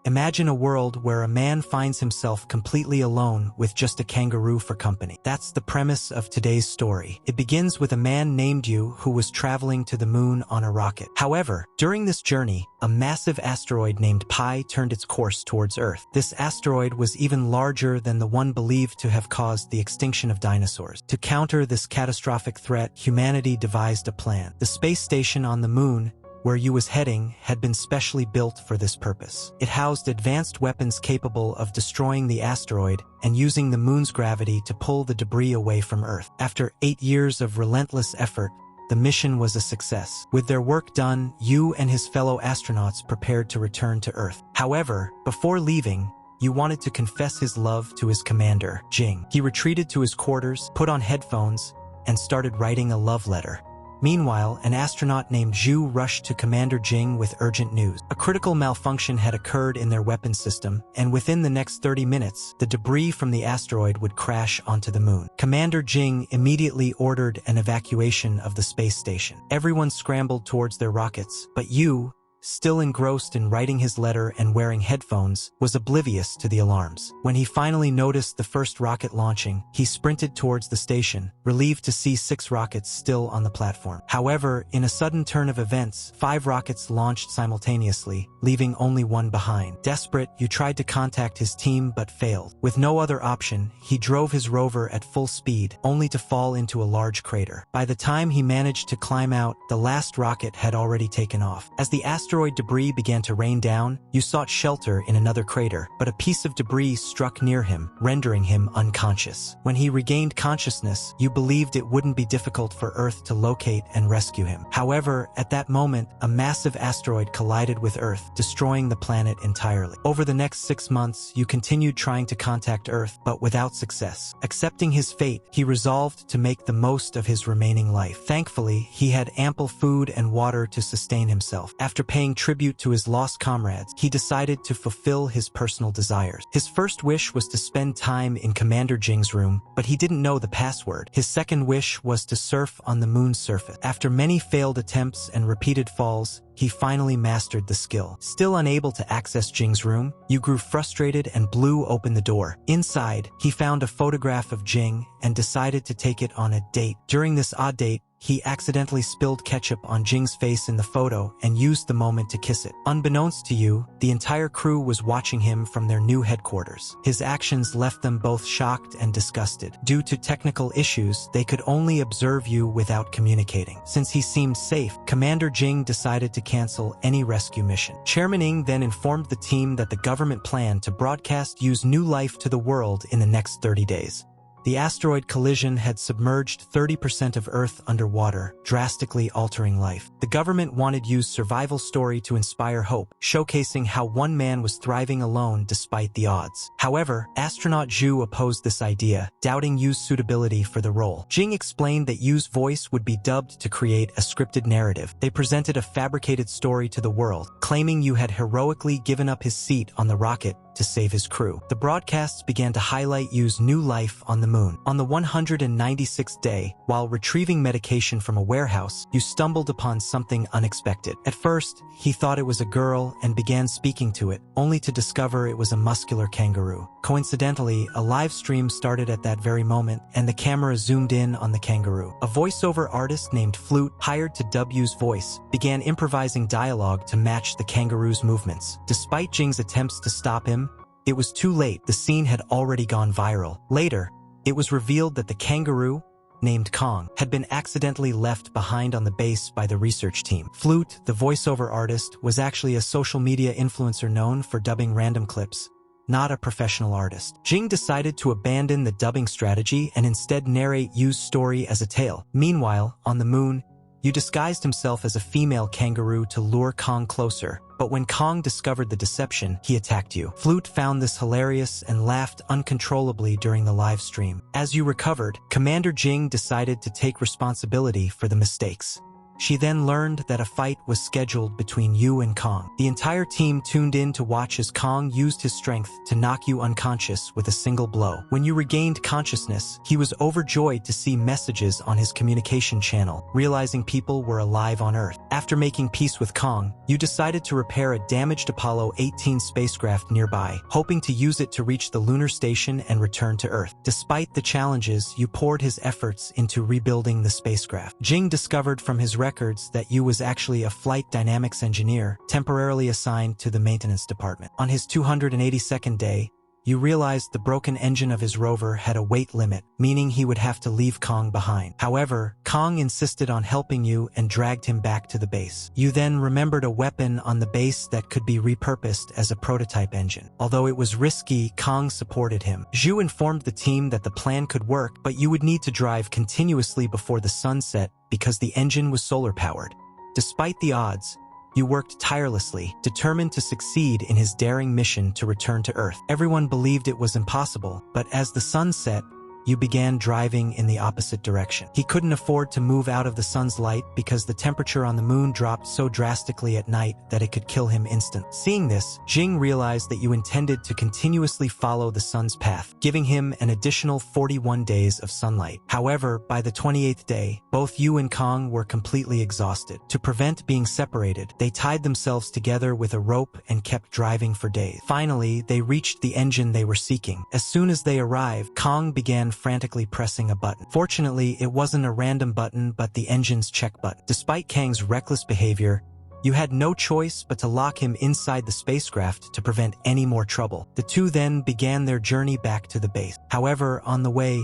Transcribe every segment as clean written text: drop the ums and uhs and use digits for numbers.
Imagine a world where a man finds himself completely alone with just a kangaroo for company. That's the premise of today's story. It begins with a man named Yu who was traveling to the moon on a rocket. However, during this journey, a massive asteroid named Pi turned its course towards Earth. This asteroid was even larger than the one believed to have caused the extinction of dinosaurs. To counter this catastrophic threat, humanity devised a plan. The space station on the moon, where Yu was heading, had been specially built for this purpose. It housed advanced weapons capable of destroying the asteroid and using the moon's gravity to pull the debris away from Earth. After 8 years of relentless effort, the mission was a success. With their work done, Yu and his fellow astronauts prepared to return to Earth. However, before leaving, Yu wanted to confess his love to his commander, Jing. He retreated to his quarters, put on headphones, and started writing a love letter. Meanwhile, an astronaut named Zhu rushed to Commander Jing with urgent news. A critical malfunction had occurred in their weapons system, and within the next 30 minutes, the debris from the asteroid would crash onto the moon. Commander Jing immediately ordered an evacuation of the space station. Everyone scrambled towards their rockets, but Yu, still engrossed in writing his letter and wearing headphones, was oblivious to the alarms. When he finally noticed the first rocket launching, he sprinted towards the station, relieved to see 6 rockets still on the platform. However, in a sudden turn of events, 5 rockets launched simultaneously, leaving only one behind. Desperate, Yu tried to contact his team but failed. With no other option, he drove his rover at full speed, only to fall into a large crater. By the time he managed to climb out, the last rocket had already taken off. As the asteroid debris began to rain down, Yu sought shelter in another crater, but a piece of debris struck near him, rendering him unconscious. When he regained consciousness, Yu believed it wouldn't be difficult for Earth to locate and rescue him. However, at that moment, a massive asteroid collided with Earth, destroying the planet entirely. Over the next 6 months, Yu continued trying to contact Earth, but without success. Accepting his fate, he resolved to make the most of his remaining life. Thankfully, he had ample food and water to sustain himself. After paying tribute to his lost comrades, he decided to fulfill his personal desires. His first wish was to spend time in Commander Jing's room, but he didn't know the password. His second wish was to surf on the moon's surface. After many failed attempts and repeated falls, he finally mastered the skill. Still unable to access Jing's room, Yu grew frustrated and blew open the door. Inside, he found a photograph of Jing and decided to take it on a date. During this odd date, he accidentally spilled ketchup on Jing's face in the photo and used the moment to kiss it. Unbeknownst to Yu, the entire crew was watching him from their new headquarters. His actions left them both shocked and disgusted. Due to technical issues, they could only observe Yu without communicating. Since he seemed safe, Commander Jing decided to cancel any rescue mission. Chairman Ng then informed the team that the government planned to broadcast Yu's new life to the world in the next 30 days. The asteroid collision had submerged 30% of Earth underwater, drastically altering life. The government wanted Yu's survival story to inspire hope, showcasing how one man was thriving alone despite the odds. However, astronaut Zhu opposed this idea, doubting Yu's suitability for the role. Jing explained that Yu's voice would be dubbed to create a scripted narrative. They presented a fabricated story to the world, claiming Yu had heroically given up his seat on the rocket to save his crew. The broadcasts began to highlight Yu's new life on the moon. On the 196th day, while retrieving medication from a warehouse, Yu stumbled upon something unexpected. At first, he thought it was a girl and began speaking to it, only to discover it was a muscular kangaroo. Coincidentally, a live stream started at that very moment, and the camera zoomed in on the kangaroo. A voiceover artist named Flute, hired to dub Yu's voice, began improvising dialogue to match the kangaroo's movements. Despite Jing's attempts to stop him, it was too late. The scene had already gone viral. Later, it was revealed that the kangaroo, named Kong, had been accidentally left behind on the base by the research team. Flute, the voiceover artist, was actually a social media influencer known for dubbing random clips, not a professional artist. Jing decided to abandon the dubbing strategy and instead narrate Yu's story as a tale. Meanwhile, on the moon, Yu disguised himself as a female kangaroo to lure Kong closer, but when Kong discovered the deception, he attacked Yu. Flute found this hilarious and laughed uncontrollably during the live stream. As Yu recovered, Commander Jing decided to take responsibility for the mistakes. She then learned that a fight was scheduled between you and Kong. The entire team tuned in to watch as Kong used his strength to knock you unconscious with a single blow. When you regained consciousness, he was overjoyed to see messages on his communication channel, realizing people were alive on Earth. After making peace with Kong, you decided to repair a damaged Apollo 18 spacecraft nearby, hoping to use it to reach the lunar station and return to Earth. Despite the challenges, you poured his efforts into rebuilding the spacecraft. Jing discovered from his records that you was actually a flight dynamics engineer, temporarily assigned to the maintenance department. On his 282nd day, you realized the broken engine of his rover had a weight limit, meaning he would have to leave Kong behind. However, Kong insisted on helping you and dragged him back to the base. You then remembered a weapon on the base that could be repurposed as a prototype engine. Although it was risky, Kong supported him. Zhu informed the team that the plan could work, but you would need to drive continuously before the sun set because the engine was solar-powered. Despite the odds, you worked tirelessly, determined to succeed in his daring mission to return to Earth. Everyone believed it was impossible, but as the sun set, you began driving in the opposite direction. He couldn't afford to move out of the sun's light because the temperature on the moon dropped so drastically at night that it could kill him instantly. Seeing this, Jing realized that you intended to continuously follow the sun's path, giving him an additional 41 days of sunlight. However, by the 28th day, both you and Kong were completely exhausted. To prevent being separated, they tied themselves together with a rope and kept driving for days. Finally, they reached the engine they were seeking. As soon as they arrived, Kong began frantically pressing a button. Fortunately, it wasn't a random button, but the engine's check button. Despite Kang's reckless behavior, you had no choice but to lock him inside the spacecraft to prevent any more trouble. The two then began their journey back to the base. However, on the way,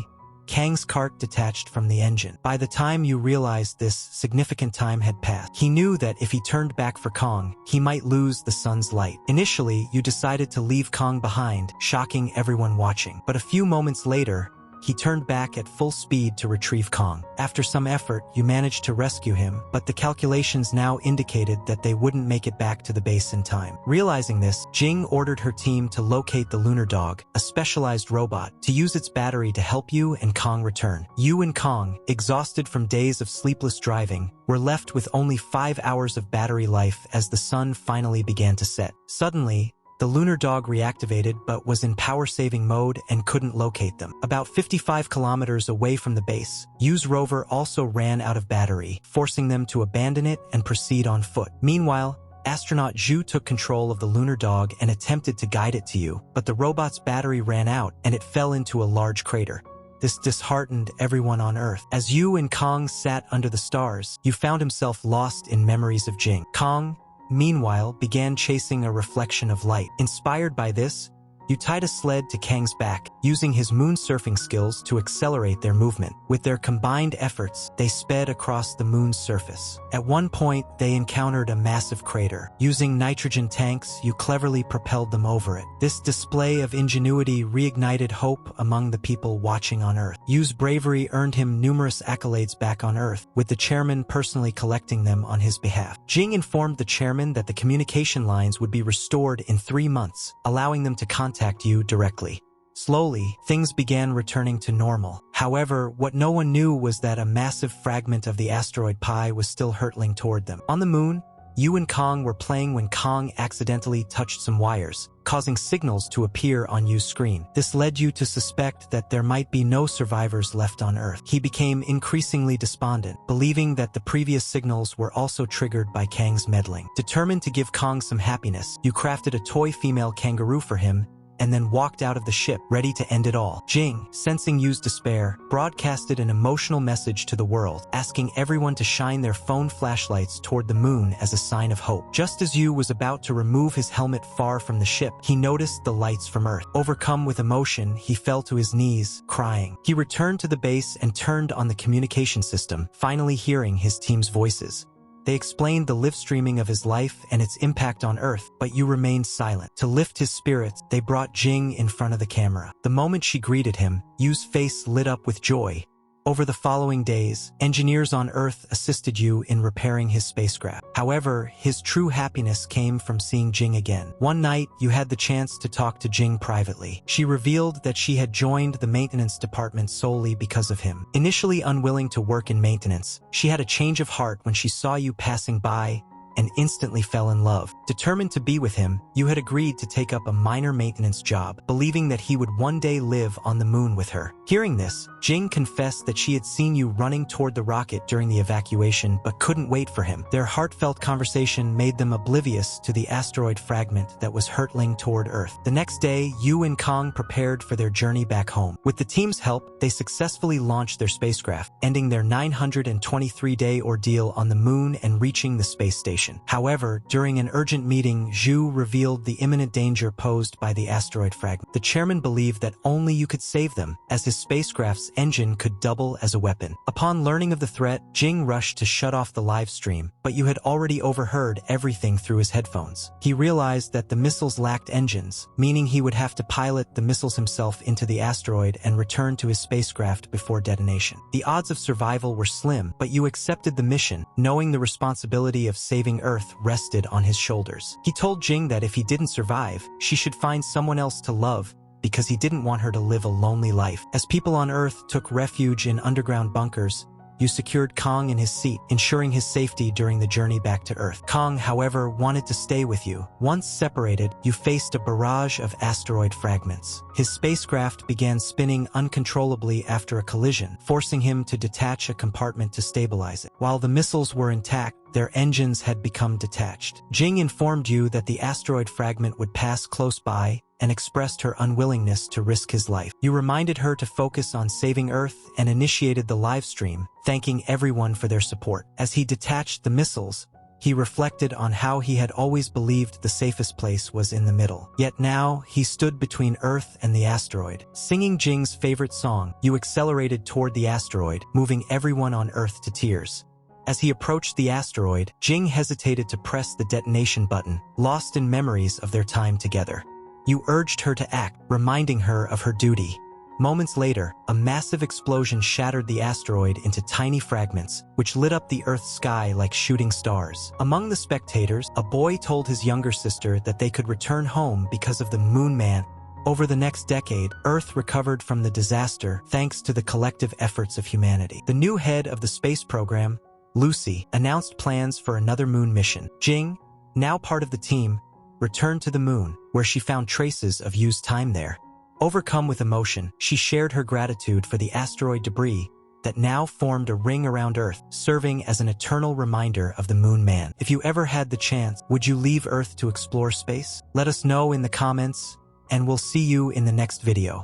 Kang's cart detached from the engine. By the time you realized this, significant time had passed. He knew that if he turned back for Kong, he might lose the sun's light. Initially, you decided to leave Kong behind, shocking everyone watching. But a few moments later, he turned back at full speed to retrieve Kong. After some effort, you managed to rescue him, but the calculations now indicated that they wouldn't make it back to the base in time. Realizing this, Jing ordered her team to locate the lunar dog, a specialized robot, to use its battery to help you and Kong return. You and Kong, exhausted from days of sleepless driving, were left with only 5 hours of battery life as the sun finally began to set. Suddenly, the lunar dog reactivated but was in power-saving mode and couldn't locate them. About 55 kilometers away from the base, Yu's rover also ran out of battery, forcing them to abandon it and proceed on foot. Meanwhile, astronaut Zhu took control of the lunar dog and attempted to guide it to you, but the robot's battery ran out and it fell into a large crater. This disheartened everyone on Earth. As you and Kong sat under the stars, you found himself lost in memories of Jing. Kong, meanwhile, began chasing a reflection of light. Inspired by this, you tied a sled to Kang's back, using his moon surfing skills to accelerate their movement. With their combined efforts, they sped across the moon's surface. At one point, they encountered a massive crater. Using nitrogen tanks, you cleverly propelled them over it. This display of ingenuity reignited hope among the people watching on Earth. Yu's bravery earned him numerous accolades back on Earth, with the chairman personally collecting them on his behalf. Jing informed the chairman that the communication lines would be restored in 3 months, allowing them to contact you directly. Slowly, things began returning to normal. However, what no one knew was that a massive fragment of the asteroid Pi was still hurtling toward them. On the moon, you and Kong were playing when Kong accidentally touched some wires, causing signals to appear on Yu's screen. This led you to suspect that there might be no survivors left on Earth. He became increasingly despondent, believing that the previous signals were also triggered by Kang's meddling. Determined to give Kong some happiness, you crafted a toy female kangaroo for him and then walked out of the ship, ready to end it all. Jing, sensing Yu's despair, broadcasted an emotional message to the world, asking everyone to shine their phone flashlights toward the moon as a sign of hope. Just as Yu was about to remove his helmet far from the ship, he noticed the lights from Earth. Overcome with emotion, he fell to his knees, crying. He returned to the base and turned on the communication system, finally hearing his team's voices. They explained the live streaming of his life and its impact on Earth, but Yu remained silent. To lift his spirits, they brought Jing in front of the camera. The moment she greeted him, Yu's face lit up with joy, Over the following days, engineers on Earth assisted you in repairing his spacecraft. However, his true happiness came from seeing Jing again. One night, you had the chance to talk to Jing privately. She revealed that she had joined the maintenance department solely because of him. Initially unwilling to work in maintenance, she had a change of heart when she saw you passing by and instantly fell in love. Determined to be with him, you had agreed to take up a minor maintenance job, believing that he would one day live on the moon with her. Hearing this, Jing confessed that she had seen you running toward the rocket during the evacuation but couldn't wait for him. Their heartfelt conversation made them oblivious to the asteroid fragment that was hurtling toward Earth. The next day, you and Kong prepared for their journey back home. With the team's help, they successfully launched their spacecraft, ending their 923-day ordeal on the moon and reaching the space station. However, during an urgent meeting, Zhu revealed the imminent danger posed by the asteroid fragment. The chairman believed that only you could save them, as his spacecraft's engine could double as a weapon. Upon learning of the threat, Jing rushed to shut off the live stream, but you had already overheard everything through his headphones. He realized that the missiles lacked engines, meaning he would have to pilot the missiles himself into the asteroid and return to his spacecraft before detonation. The odds of survival were slim, but you accepted the mission, knowing the responsibility of saving Earth rested on his shoulders. He told Jing that if he didn't survive, she should find someone else to love, because he didn't want her to live a lonely life. As people on Earth took refuge in underground bunkers, you secured Kong in his seat, ensuring his safety during the journey back to Earth. Kong, however, wanted to stay with you. Once separated, you faced a barrage of asteroid fragments. His spacecraft began spinning uncontrollably after a collision, forcing him to detach a compartment to stabilize it. While the missiles were intact, their engines had become detached. Jing informed you that the asteroid fragment would pass close by and expressed her unwillingness to risk his life. You reminded her to focus on saving Earth and initiated the live stream, thanking everyone for their support. As he detached the missiles, he reflected on how he had always believed the safest place was in the middle. Yet now, he stood between Earth and the asteroid. Singing Jing's favorite song, you accelerated toward the asteroid, moving everyone on Earth to tears. As he approached the asteroid, Jing hesitated to press the detonation button, lost in memories of their time together. You urged her to act, reminding her of her duty. Moments later, a massive explosion shattered the asteroid into tiny fragments, which lit up the Earth's sky like shooting stars. Among the spectators, a boy told his younger sister that they could return home because of the Moon Man. Over the next decade, Earth recovered from the disaster thanks to the collective efforts of humanity. The new head of the space program, Lucy, announced plans for another moon mission. Jing, now part of the team, returned to the moon, where she found traces of used time there. Overcome with emotion, she shared her gratitude for the asteroid debris that now formed a ring around Earth, serving as an eternal reminder of the Moon Man. If you ever had the chance, would you leave Earth to explore space? Let us know in the comments, and we'll see you in the next video.